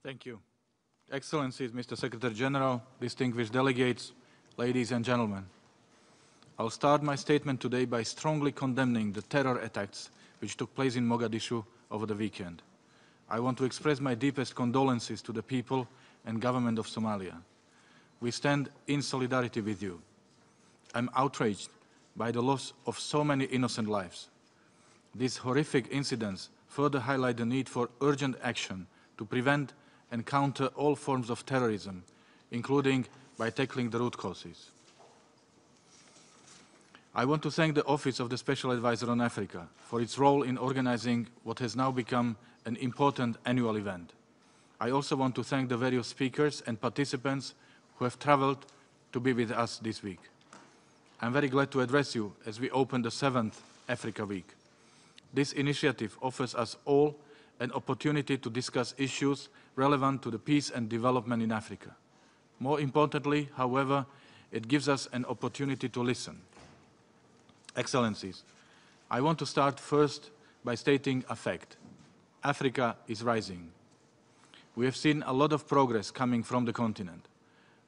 Thank you. Excellencies, Mr. Secretary General, distinguished delegates, ladies and gentlemen. I'll start my statement today by strongly condemning the terror attacks which took place in Mogadishu over the weekend. I want to express my deepest condolences to the people and government of Somalia. We stand in solidarity with you. I'm outraged by the loss of so many innocent lives. These horrific incidents further highlight the need for urgent action to prevent and counter all forms of terrorism, including by tackling the root causes. I want to thank the Office of the Special Advisor on Africa for its role in organizing what has now become an important annual event. I also want to thank the various speakers and participants who have traveled to be with us this week. I'm very glad to address you as we open the 7th Africa Week. This initiative offers us all an opportunity to discuss issues relevant to the peace and development in Africa. More importantly, however, it gives us an opportunity to listen. Excellencies, I want to start first by stating a fact. Africa is rising. We have seen a lot of progress coming from the continent.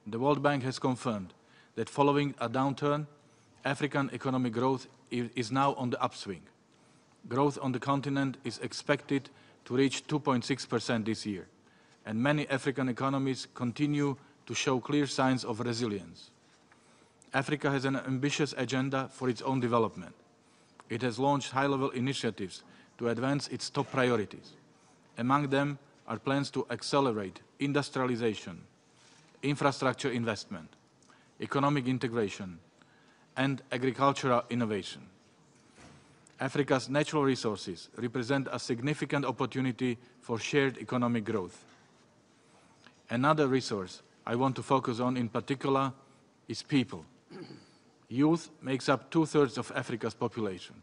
The World Bank has confirmed that following a downturn, African economic growth is now on the upswing. Growth on the continent is expected to reach 2.6% this year, and many African economies continue to show clear signs of resilience. Africa has an ambitious agenda for its own development. It has launched high-level initiatives to advance its top priorities. Among them are plans to accelerate industrialization, infrastructure investment, economic integration, and agricultural innovation. Africa's natural resources represent a significant opportunity for shared economic growth. Another resource I want to focus on in particular is people. Youth makes up 2/3 of Africa's population.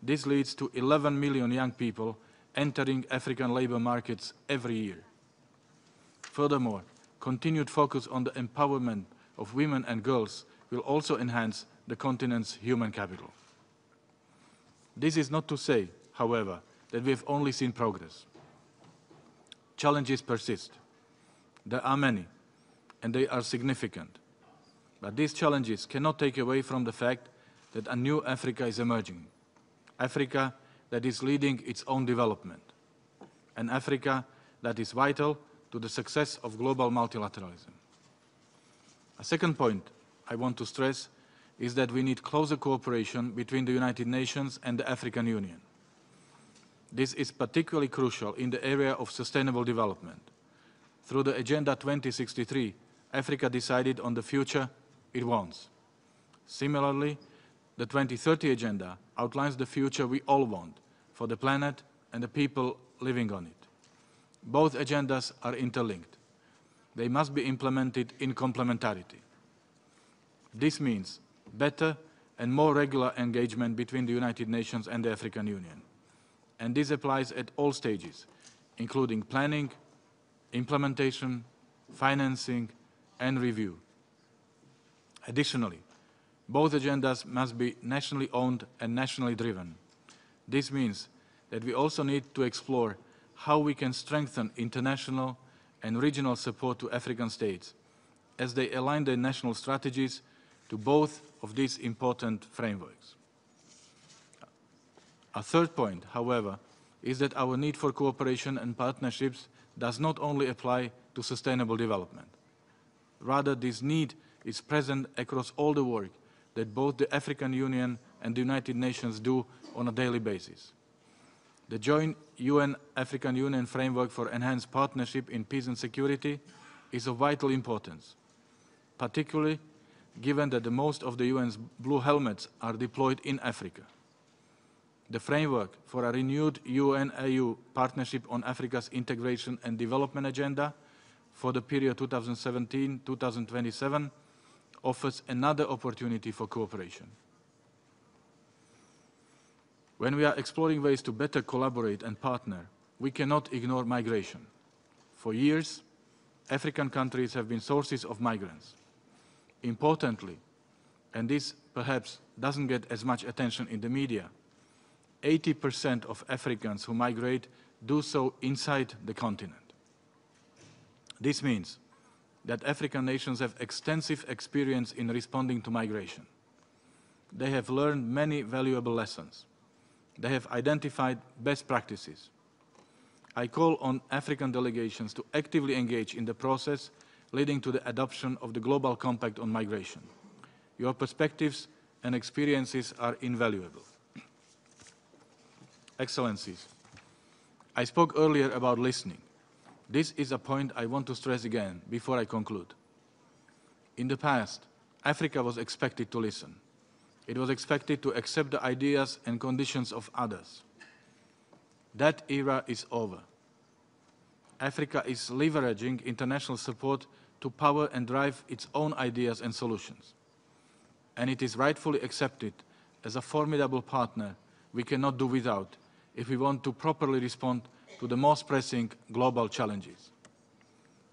This leads to 11 million young people entering African labor markets every year. Furthermore, continued focus on the empowerment of women and girls will also enhance the continent's human capital. This is not to say, however, that we have only seen progress. Challenges persist. There are many, and they are significant. But these challenges cannot take away from the fact that a new Africa is emerging. Africa that is leading its own development. An Africa that is vital to the success of global multilateralism. A second point I want to stress is that we need closer cooperation between the United Nations and the African Union. This is particularly crucial in the area of sustainable development. Through the Agenda 2063, Africa decided on the future it wants. Similarly, the 2030 Agenda outlines the future we all want for the planet and the people living on it. Both agendas are interlinked. They must be implemented in complementarity. This means better and more regular engagement between the United Nations and the African Union. And this applies at all stages, including planning, implementation, financing, and review. Additionally, both agendas must be nationally owned and nationally driven. This means that we also need to explore how we can strengthen international and regional support to African states as they align their national strategies to both of these important frameworks. A third point, however, is that our need for cooperation and partnerships does not only apply to sustainable development. Rather, this need is present across all the work that both the African Union and the United Nations do on a daily basis. The joint UN-African Union framework for enhanced partnership in peace and security is of vital importance, particularly given that the most of the UN's blue helmets are deployed in Africa. The framework for a renewed UN-AU partnership on Africa's integration and development agenda for the period 2017-2027 offers another opportunity for cooperation. When we are exploring ways to better collaborate and partner, we cannot ignore migration. For years, African countries have been sources of migrants. Importantly, and this perhaps doesn't get as much attention in the media, 80% of Africans who migrate do so inside the continent. This means that African nations have extensive experience in responding to migration. They have learned many valuable lessons. They have identified best practices. I call on African delegations to actively engage in the process leading to the adoption of the Global Compact on Migration. Your perspectives and experiences are invaluable. Excellencies, I spoke earlier about listening. This is a point I want to stress again before I conclude. In the past, Africa was expected to listen. It was expected to accept the ideas and conditions of others. That era is over. Africa is leveraging international support to power and drive its own ideas and solutions. And it is rightfully accepted as a formidable partner we cannot do without if we want to properly respond to the most pressing global challenges.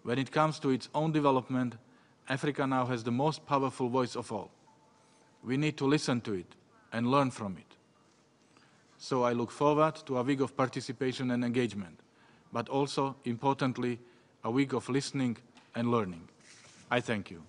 When it comes to its own development, Africa now has the most powerful voice of all. We need to listen to it and learn from it. So I look forward to a week of participation and engagement, but also, importantly, a week of listening and learning. I thank you.